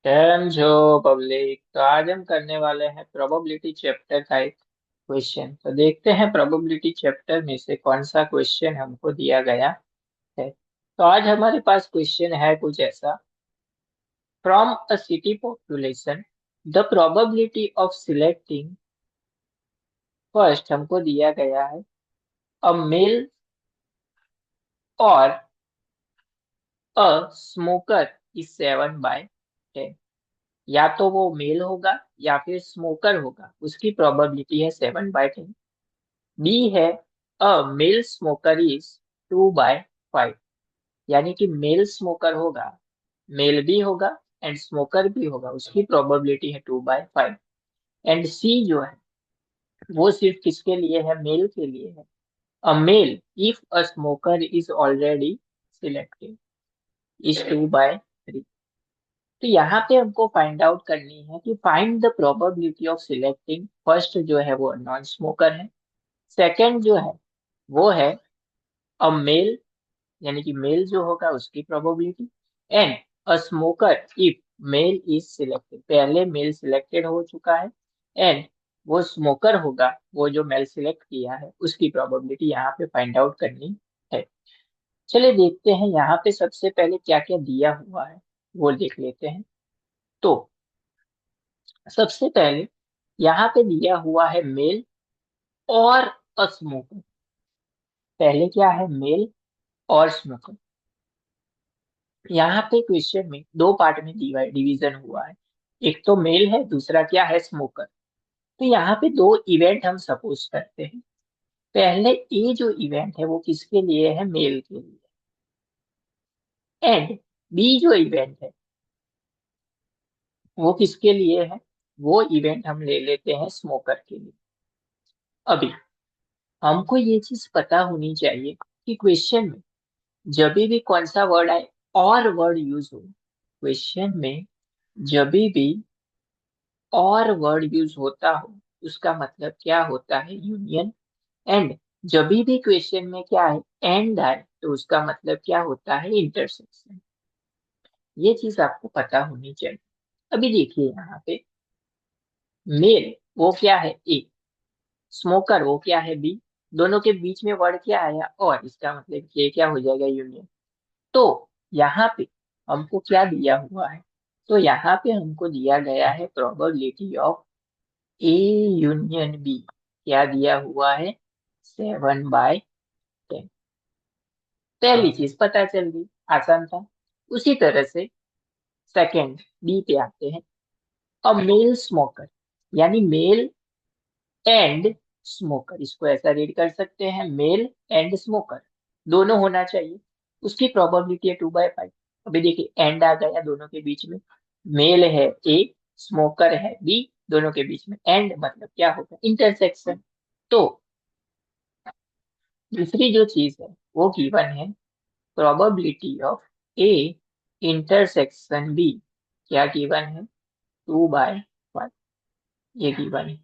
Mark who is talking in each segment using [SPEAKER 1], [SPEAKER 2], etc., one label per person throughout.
[SPEAKER 1] Cam जो public. तो आज हम करने वाले हैं प्रोबेबिलिटी चैप्टर का एक क्वेश्चन। तो देखते हैं प्रोबेबिलिटी चैप्टर में से कौन सा क्वेश्चन हमको दिया गया है। तो आज हमारे पास क्वेश्चन है कुछ ऐसा। From a city population the probability of selecting. First हमको दिया गया है अ मेल और अ स्मोकर इज 7/10। या तो वो मेल होगा या फिर स्मोकर होगा, उसकी प्रोबेबिलिटी है 7/10। बी है अ मेल स्मोकर इज 2/5। यानी कि मेल स्मोकर होगा, मेल भी होगा एंड स्मोकर भी होगा, उसकी प्रोबेबिलिटी है 2/5। एंड सी जो है वो सिर्फ किसके लिए है, मेल के लिए है। A male if a smoker is already selected is 2/3। तो यहाँ पे हमको फाइंड आउट करनी है कि find the probability of selecting. First जो है वो नॉन स्मोकर है। सेकंड जो है वो है अ मेल, यानी कि मेल जो होगा उसकी probability. And a smoker if male is selected, पहले मेल सिलेक्टेड हो चुका है एंड वो स्मोकर होगा, वो जो मेल सिलेक्ट किया है उसकी प्रोबेबिलिटी यहाँ पे फाइंड आउट करनी है। चलिए देखते हैं यहाँ पे सबसे पहले क्या क्या दिया हुआ है वो देख लेते हैं। तो सबसे पहले यहाँ पे दिया हुआ है मेल और स्मोकर। पहले क्या है, मेल और स्मोकर। यहाँ पे क्वेश्चन में दो पार्ट में डिवीजन हुआ है। एक तो मेल है, दूसरा क्या है, स्मोकर। तो यहाँ पे दो इवेंट हम सपोज करते हैं। पहले ए जो इवेंट है वो किसके लिए है, मेल के लिए। एंड बी जो इवेंट है वो किसके लिए है, वो इवेंट हम ले लेते हैं स्मोकर के लिए। अभी हमको ये चीज पता होनी चाहिए कि क्वेश्चन में जब भी कौन सा वर्ड आए और वर्ड यूज हो, क्वेश्चन में जब भी और वर्ड यूज होता हो उसका मतलब क्या होता है, यूनियन। एंड जब भी क्वेश्चन में क्या है, एंड आए, तो उसका मतलब क्या होता है, इंटरसेक्शन। ये चीज आपको पता होनी चाहिए। अभी देखिए यहाँ पे मेल वो क्या है, ए। स्मोकर वो क्या है, बी। दोनों के बीच में वर्ड क्या आया, और इसका मतलब ये क्या हो जाएगा, यूनियन। तो यहाँ पे हमको क्या दिया हुआ है, तो यहाँ पे हमको दिया गया है probability of A union B. क्या दिया हुआ है, 7/10। पहली चीज पता चल गई, आसान था। उसी तरह से सेकंड बी पे आते हैं। अब मेल स्मोकर, यानी मेल एंड स्मोकर, इसको ऐसा रीड कर सकते हैं, मेल एंड स्मोकर दोनों होना चाहिए। उसकी प्रोबेबिलिटी है 2/5। अभी देखिए एंड आ गया दोनों के बीच में, मेल है ए, स्मोकर है बी, दोनों के बीच में एंड मतलब क्या होगा, इंटरसेक्शन। तो दूसरी जो चीज है वो गिवन है probability of A intersection B. क्या गिवन है, 2/5, ये गिवन है।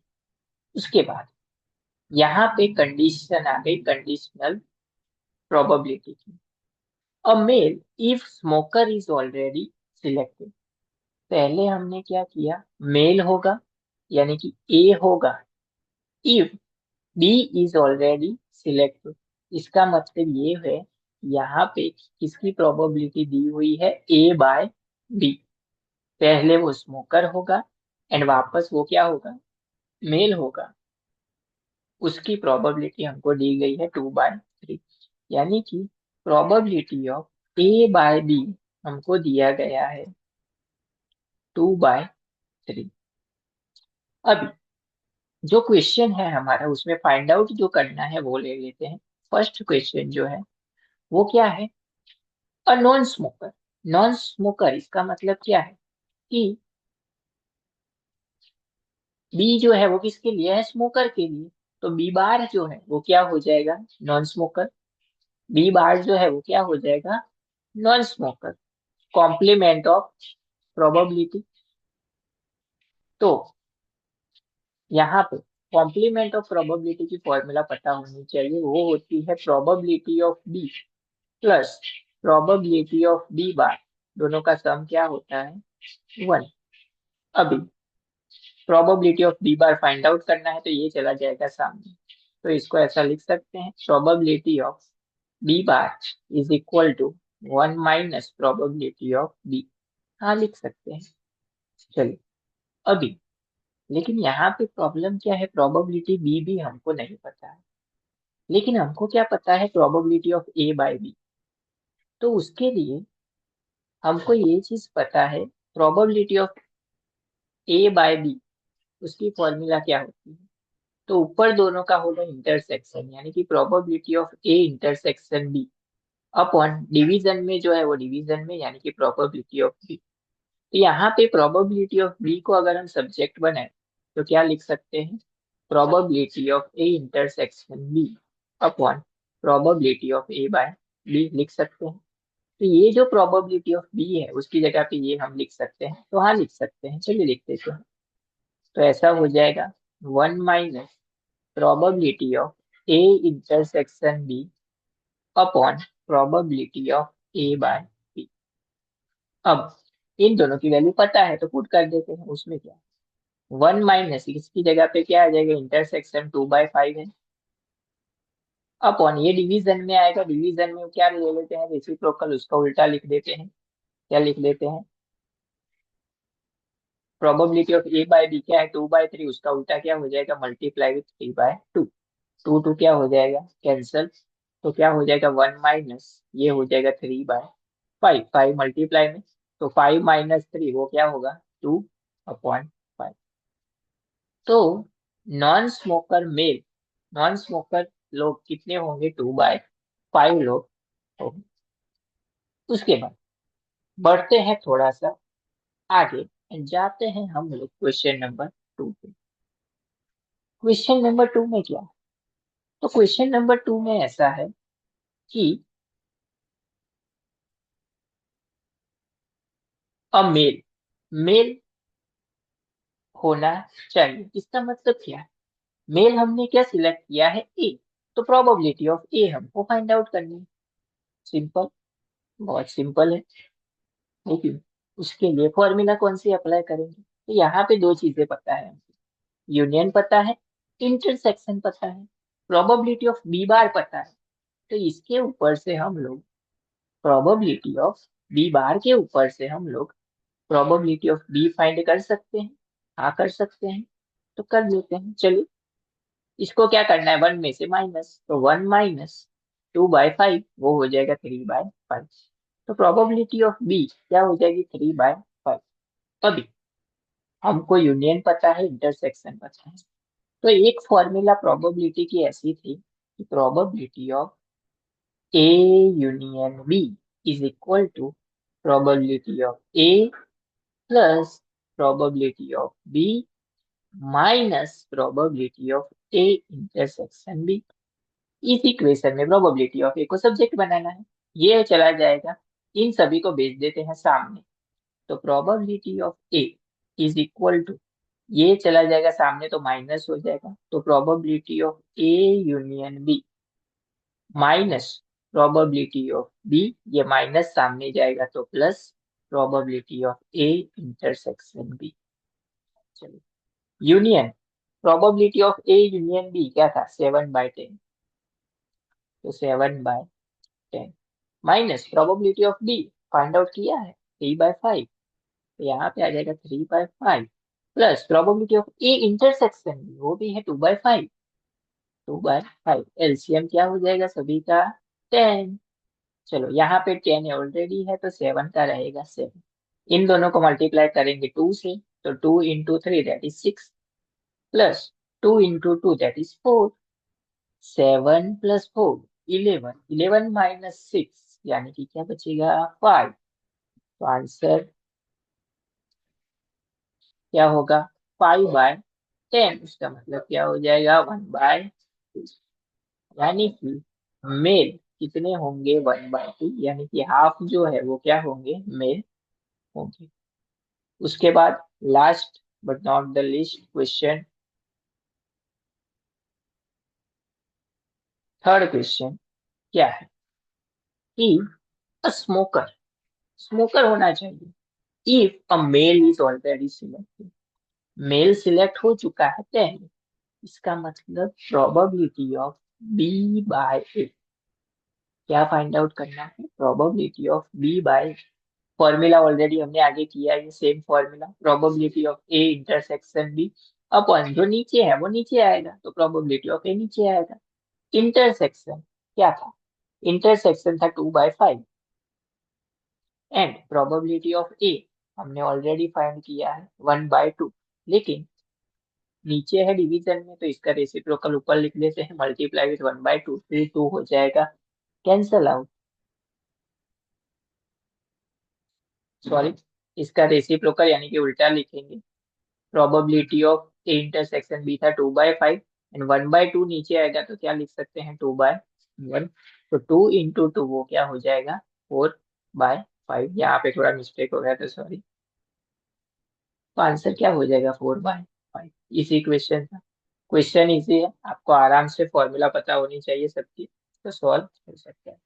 [SPEAKER 1] उसके बाद यहाँ पे कंडीशन आ गई, कंडीशनल प्रोबेबिलिटी की। A male if smoker is already selected. पहले हमने क्या किया, मेल होगा यानी कि ए होगा, if B is already selected. इसका मतलब ये है, यहाँ पे किसकी प्रोबेबिलिटी दी हुई है, A/B। पहले वो स्मोकर होगा एंड वापस वो क्या होगा, मेल होगा, उसकी प्रोबेबिलिटी हमको दी गई है 2/3। यानी कि प्रोबेबिलिटी ऑफ A/B हमको दिया गया है 2/3। अभी जो क्वेश्चन है हमारा उसमें फाइंड आउट जो करना है वो ले लेते हैं। फर्स्ट क्वेश्चन जो है वो क्या है, a non smoker. Non smoker इसका मतलब क्या है कि बी जो है वो किसके लिए है, स्मोकर के लिए। तो बी बार जो है वो क्या हो जाएगा, नॉन स्मोकर। बी बार जो है वो क्या हो जाएगा, non smoker. Complement of probability. तो यहाँ पे कॉम्प्लीमेंट ऑफ प्रोबेबिलिटी की फॉर्मूला पता होनी चाहिए, वो होती है probability of B plus probability of B bar, दोनों का सम क्या होता है, 1। अभी probability of B bar find out करना है तो ये चला जाएगा सामने, तो इसको ऐसा लिख सकते हैं, probability of B bar is equal to 1 minus probability of B. हाँ लिख सकते हैं। चलिए अभी, लेकिन यहाँ पे प्रॉब्लम क्या है, प्रोबेबिलिटी बी भी हमको नहीं पता है, लेकिन हमको क्या पता है, probability of A by B. तो उसके लिए हमको ये चीज पता है, probability of A by B, उसकी फॉर्मूला क्या होती है। तो ऊपर दोनों का होगा इंटरसेक्शन, यानी कि probability of A intersection B upon division में जो है वो डिवीजन में, यानी कि प्रोबेबिलिटी ऑफ बी। तो यहाँ पे प्रोबेबिलिटी ऑफ बी को अगर हम सब्जेक्ट बनाए तो क्या लिख सकते हैं, probability of A intersection B upon probability of A by B लिख सकते हैं। तो ये जो प्रोबेबिलिटी ऑफ बी है उसकी जगह पे ये हम लिख सकते हैं, तो हाँ लिख सकते हैं, चलिए लिख देते हैं। तो ऐसा हो जाएगा 1 minus probability of A intersection B upon probability of A by B. अब इन दोनों की वैल्यू पता है तो पुट कर देते हैं, उसमें क्या, 1 माइनस इसकी जगह पे क्या आ जाएगा, इंटरसेक्शन 2/5 है, अपॉन ये डिवीजन में आएगा, डिवीजन में क्या ले लेते हैं, रेसिप्रोकल, उसका उल्टा लिख देते हैं। क्या लिख देते हैं, probability of A by B क्या है, 2/3, उसका उल्टा क्या हो जाएगा, मल्टीप्लाई विथ 3/2। टू टू क्या हो जाएगा, कैंसल। तो क्या हो जाएगा, 1 माइनस ये हो जाएगा 3/5, 5 मल्टीप्लाई में, तो 5 - 3 वो क्या होगा, 2/5। तो non smoker male, non smoker लोग कितने होंगे, 2/5 लोग होंगे। उसके बाद बढ़ते हैं थोड़ा सा आगे, जाते हैं हम लोग क्वेश्चन नंबर 2 पे। क्वेश्चन नंबर 2 में क्या है? तो क्वेश्चन नंबर 2 में ऐसा है कि अ मेल, मेल होना चाहिए, इसका मतलब क्या है, मेल हमने क्या सिलेक्ट किया है, ए, तो प्रोबेबिलिटी ऑफ ए हमको फाइंड आउट करनी है। सिंपल, बहुत सिंपल है, लेकिन उसके लिए फॉर्मूला कौन सी अप्लाई करेंगे, तो यहाँ पे दो चीजें पता है हमको, यूनियन पता है, इंटरसेक्शन पता है, प्रोबेबिलिटी ऑफ बी बार पता है। तो इसके ऊपर से हम लोग प्रोबेबिलिटी ऑफ बी बार के ऊपर से हम लोग प्रोबेबिलिटी ऑफ बी फाइंड कर सकते हैं। हाँ कर सकते हैं, तो कर लेते हैं। चलिए इसको क्या करना है, 1 में से माइनस, तो 1 माइनस 2/5 वो हो जाएगा 3/5। तो प्रोबेबिलिटी ऑफ बी क्या हो जाएगी, 3/5। अभी हमको यूनियन पता है, इंटरसेक्शन पता है, तो एक फॉर्मूला प्रोबेबिलिटी की ऐसी थी कि probability of A union B is equal to probability of A plus probability of B minus probability of A intersection B. इस इक्वेशन में प्रोबेबिलिटी ऑफ ए को सब्जेक्ट बनाना है, ये चला जाएगा, इन सभी को भेज देते हैं सामने। तो probability of A is equal to, ये चला जाएगा सामने तो माइनस हो जाएगा, तो probability of A union B minus probability of B, ये माइनस सामने जाएगा तो plus probability of A intersection B. चलिए union, probability of A union B क्या था, 7/10, तो 7/10 minus probability of B find out किया है, 3/5, तो यहाँ पे आ जाएगा 3/5 plus probability of A intersection B वो भी है 2/5, 2/5 एलसीएम क्या हो जाएगा सभी का, 10। चलो यहाँ पे 10 ऑलरेडी है तो 7 का रहेगा 7, इन दोनों को मल्टीप्लाई करेंगे 2 से, तो 2 × 3 that is 6 plus 2 × 2 that is 4, 7 plus 4 11, 11 minus 6 यानी कि क्या बचेगा, 5। तो आंसर क्या होगा, 5/10, उसका मतलब क्या हो जाएगा, 1/2, यानी कि मेल कितने होंगे, 1/2, यानी कि हाफ जो है वो क्या होंगे, मेल होंगे। उसके बाद last but not the least question, third question क्या है कि स्मोकर, स्मोकर होना चाहिए, if a male is already selected, male select हो चुका है पहले, इसका मतलब probability of B by A, क्या फाइंड आउट करना है, probability of B by, formula already हमने आगे किया है, ये same formula, probability of A intersection B अपन जो नीचे है वो नीचे आएगा, तो प्रोबेबिलिटी ऑफ ए नीचे आएगा। इंटरसेक्शन क्या था, इंटरसेक्शन था 2/5, एंड प्रोबेबिलिटी ऑफ ए हमने ऑलरेडी फाइंड किया है 1/2, लेकिन नीचे है डिवीजन में, तो इसका रेसिप्रोकल ऊपर लिख देते हैं, मल्टीप्लाई विथ 1/2, फिर 2 हो जाएगा, कैंसल आउट, सॉरी, इसका रेसिप्रोकल यानी कि उल्टा लिखेंगे, probability of A intersection B था 2/5, एंड 1/2 नीचे आएगा तो क्या लिख सकते हैं, 2/1, तो 2 × 2 वो क्या हो जाएगा, 4/5, यहाँ पे थोड़ा मिस्टेक हो गया था, सॉरी, तो आंसर क्या हो जाएगा, 4/5। इसी क्वेश्चन का, क्वेश्चन इजी है, आपको आराम से फॉर्मूला पता होनी चाहिए सबकी, तो सॉल्व कर सकते हैं।